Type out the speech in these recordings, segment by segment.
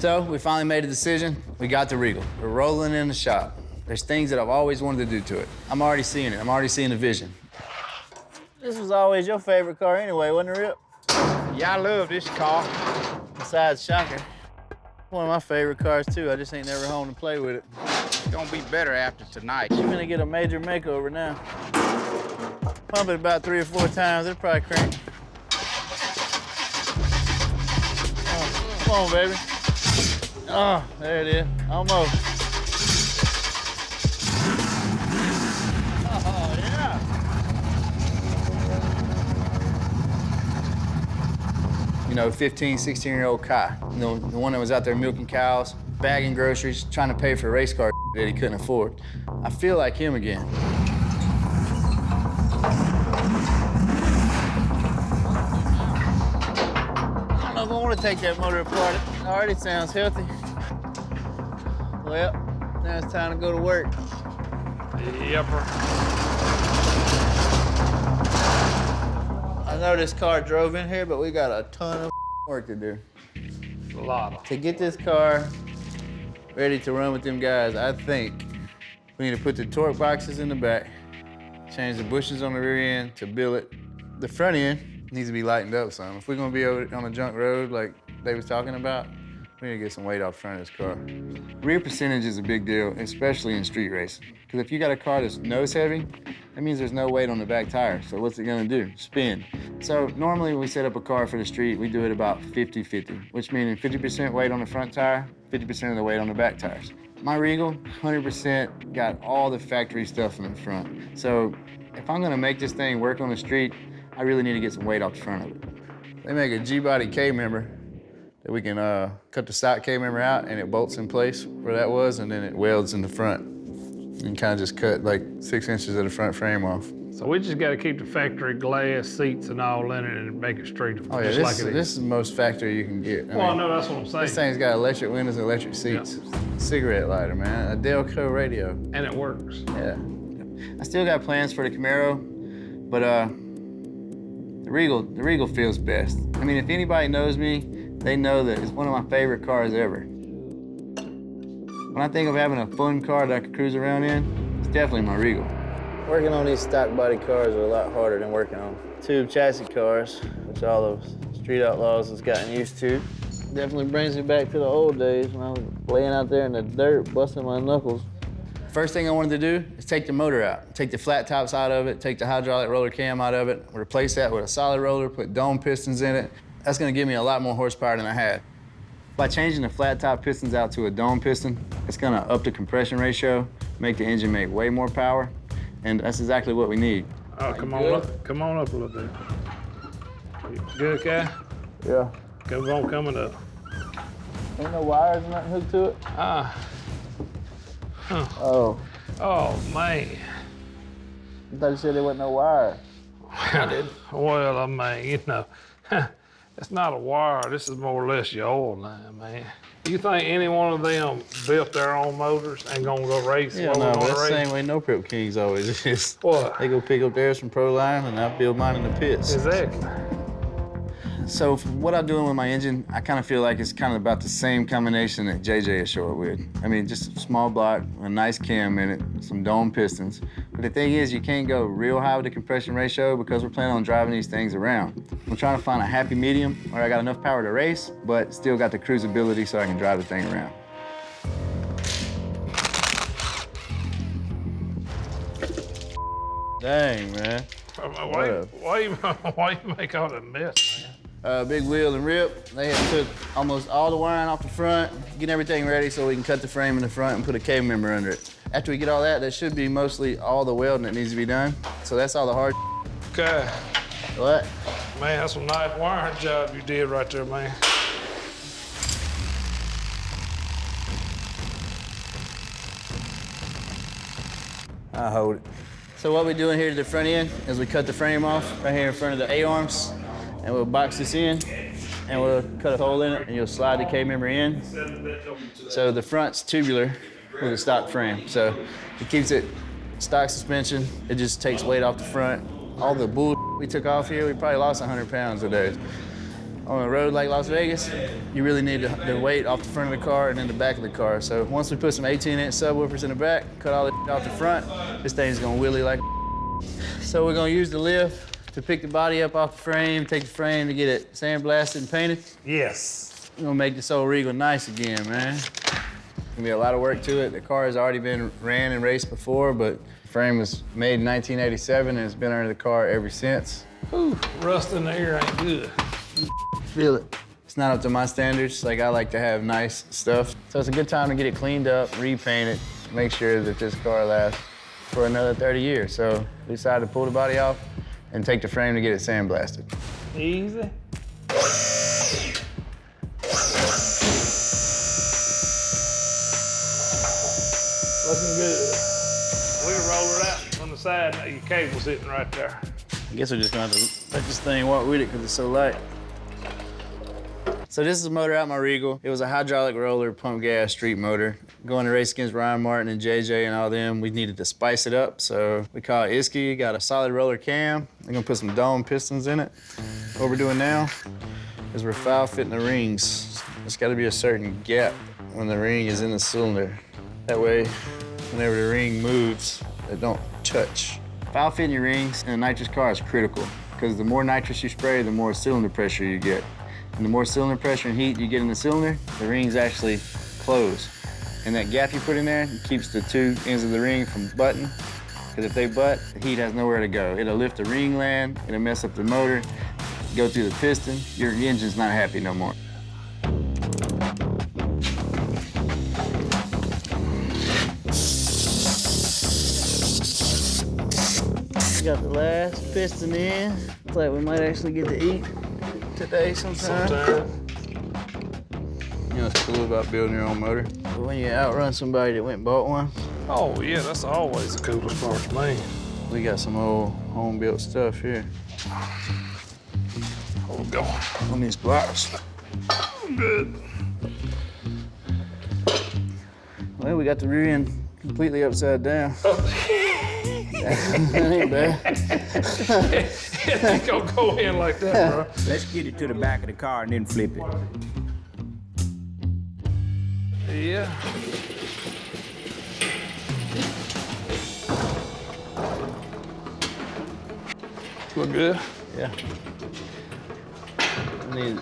So we finally made a decision. We got the Regal. We're rolling in the shop. There's things that I've always wanted to do to it. I'm already seeing it. I'm already seeing the vision. This was always your favorite car anyway, wasn't it, Rip? Yeah, I love this car. Besides Shocker. One of my favorite cars, too. I just ain't never home to play with it. It's gonna be better after tonight. You're gonna get a major makeover now. Pump it about 3 or 4 times, it'll probably crank. Oh, come on, baby. Oh, there it is, almost. Oh, yeah. You know, 15, 16-year-old Kye, you know, the one that was out there milking cows, bagging groceries, trying to pay for a race car that he couldn't afford. I feel like him again. I don't know if I want to take that motor apart. It already sounds healthy. Well, now it's time to go to work. Yepper. I know this car drove in here, but we got a ton of work to do. A lot of. To get this car ready to run with them guys, I think we need to put the torque boxes in the back, change the bushings on the rear end to billet. The front end needs to be lightened up some. If we're gonna be on a junk road like they was talking about, we need to get some weight off the front of this car. Rear percentage is a big deal, especially in street racing. Because if you got a car that's nose heavy, that means there's no weight on the back tire. So what's it gonna do? Spin. So normally when we set up a car for the street, we do it about 50-50, which means 50% weight on the front tire, 50% of the weight on the back tires. My Regal, 100% got all the factory stuff in the front. So if I'm gonna make this thing work on the street, I really need to get some weight off the front of it. They make a G-body K-member that we can cut the stock K-member out and it bolts in place where that was, and then it welds in the front. And kind of just cut like 6 inches of the front frame off. So we just got to keep the factory glass seats and all in it and make it straight, Oh yeah, just this is the most factory you can get. I know, that's what I'm saying. This thing's got electric windows and electric seats. Yeah. Cigarette lighter, man. A Delco radio. And it works. Yeah. I still got plans for the Camaro, but the Regal feels best. I mean, if anybody knows me, they know that it's one of my favorite cars ever. When I think of having a fun car that I could cruise around in, it's definitely my Regal. Working on these stock body cars are a lot harder than working on tube chassis cars, which all those street outlaws has gotten used to. Definitely brings me back to the old days when I was laying out there in the dirt, busting my knuckles. First thing I wanted to do is take the motor out, take the flat tops out of it, take the hydraulic roller cam out of it, replace that with a solid roller, put dome pistons in it. That's gonna give me a lot more horsepower than I had. By changing the flat top pistons out to a dome piston, it's gonna up the compression ratio, make the engine make way more power, and that's exactly what we need. Oh, come on up a little bit. You good, Kye? Yeah. Come on, coming up. Ain't no wires or nothing hooked to it? Ah. Huh. Oh. Oh, man. I thought you said there wasn't no wire. I did. Well, I mean, you know, it's not a wire. This is more or less your oil line, man. You think any one of them built their own motors and gonna go race? Yeah, no, but that's the same way No Prep Kings always is. What? They go pick up theirs from Pro Line and I build mine in the pits. Exactly. So for what I'm doing with my engine, I kind of feel like it's kind of about the same combination that JJ is short with. I mean, just a small block, a nice cam in it, some dome pistons. But the thing is, you can't go real high with the compression ratio because we're planning on driving these things around. I'm trying to find a happy medium where I got enough power to race, but still got the cruisability so I can drive the thing around. Dang, man. Why you make all that mess, man? Big Wheel and Rip, they had took almost all the wiring off the front, getting everything ready so we can cut the frame in the front and put a K-member under it. After we get all that, should be mostly all the welding that needs to be done. So that's all the hard. Okay. What? Man, that's a nice wiring job you did right there, man. I hold it. So what we're doing here to the front end is we cut the frame off right here in front of the A-arms, and we'll box this in, and we'll cut a hole in it, and you'll slide the K-member in. So the front's tubular with a stock frame. So it keeps it stock suspension. It just takes weight off the front. All the bull we took off here, we probably lost 100 pounds today. on a road like Las Vegas, you really need the weight off the front of the car and then the back of the car. So once we put some 18-inch subwoofers in the back, cut all the off the front, this thing's gonna wheelie like So we're gonna use the lift to pick the body up off the frame, take the frame to get it sandblasted and painted. Yes. We're gonna make this old Regal nice again, man. Gonna be a lot of work to it. The car has already been ran and raced before, but the frame was made in 1987 and it's been under the car ever since. Ooh, rust in the air ain't good. Feel it. It's not up to my standards. Like, I like to have nice stuff. So it's a good time to get it cleaned up, repaint it, make sure that this car lasts for another 30 years. So we decided to pull the body off and take the frame to get it sandblasted. Easy. Looking good. We'll roll it out from the side. Now your cable's sitting right there. I guess we're just gonna have to let this thing walk with it because it's so light. So this is a motor out my Regal. It was a hydraulic roller, pump gas, street motor. Going to race against Ryan Martin and JJ and all them, we needed to spice it up. So we call it Iski, got a solid roller cam. We're gonna put some dome pistons in it. What we're doing now is we're foul fitting the rings. There's gotta be a certain gap when the ring is in the cylinder. That way, whenever the ring moves, it don't touch. Foul fitting your rings in a nitrous car is critical because the more nitrous you spray, the more cylinder pressure you get. And the more cylinder pressure and heat you get in the cylinder, the rings actually close. And that gap you put in there keeps the two ends of the ring from butting. Because if they butt, the heat has nowhere to go. It'll lift the ring land, it'll mess up the motor, go through the piston, your engine's not happy no more. We got the last piston in. Looks like we might actually get to eat today sometime. You know what's cool about building your own motor? When you outrun somebody that went and bought one. Oh yeah, that's always the coolest part to me. We got some old home-built stuff here. Hold it going. On these blocks. Good. Well, we got the rear end completely upside down. That ain't bad. It ain't gonna go in like that, bro. Let's get it to the back of the car and then flip it. Yeah. Look good. Yeah. Need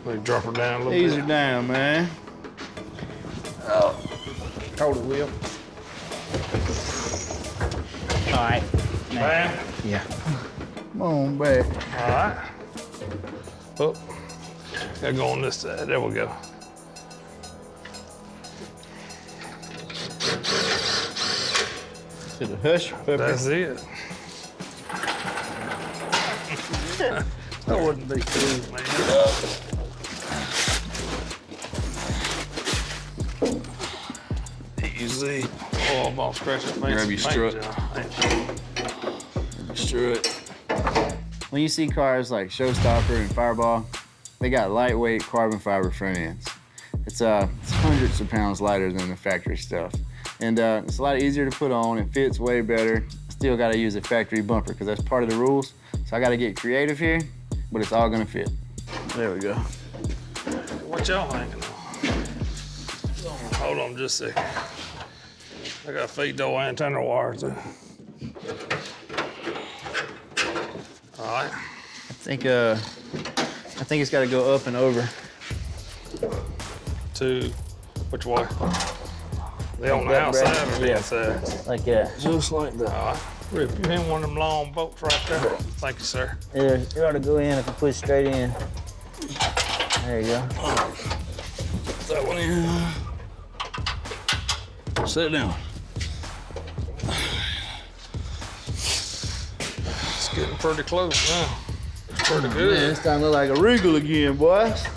Let me drop her down a little these bit. are down, man. Oh, hold it, Will. All right. Bam. Yeah. Come on back. All right. Oh, gotta go on this side. There we go. To the hush pepper. That's it. That wouldn't be cool, man. Easy. Oh, I'm gonna scratch that Grab your strut. Screw it. When you see cars like Showstopper and Fireball, they got lightweight carbon fiber front ends. It's hundreds of pounds lighter than the factory stuff. And it's a lot easier to put on, it fits way better. Still gotta use a factory bumper because that's part of the rules. So I gotta get creative here, but it's all gonna fit. There we go. What y'all thinking of? Hold on just a second. I gotta feed those antenna wires too. All right. I think it's gotta go up and over. To which way? They on the outside or the Yeah. inside? Like that. Just like that. All right. Rip, you in one of them long bolts right there? Thank you, sir. Yeah, it ought to go in if I push straight in. There you go. That one in. Sit down. It's getting pretty close now. It's pretty Man, good. it's starting to look like a Regal again, boys.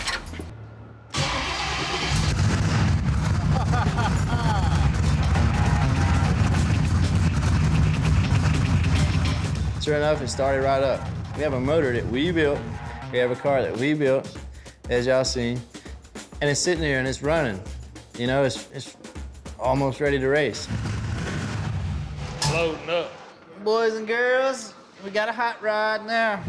Sure enough, it started right up. We have a motor that we built. We have a car that we built, as y'all seen, and it's sitting here and it's running. You know, it's almost ready to race. Loading up. Boys and girls, we got a hot rod now.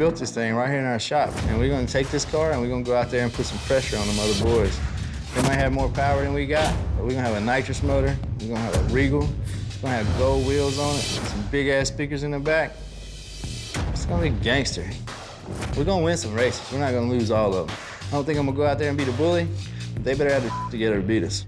built this thing right here in our shop, and we're gonna take this car and we're gonna go out there and put some pressure on them other boys. They might have more power than we got, but we're gonna have a nitrous motor, we're gonna have a Regal, we're gonna have gold wheels on it, some big ass speakers in the back. It's gonna be gangster. We're gonna win some races. We're not gonna lose all of them. I don't think I'm gonna go out there and be the bully. They better have the together to beat us.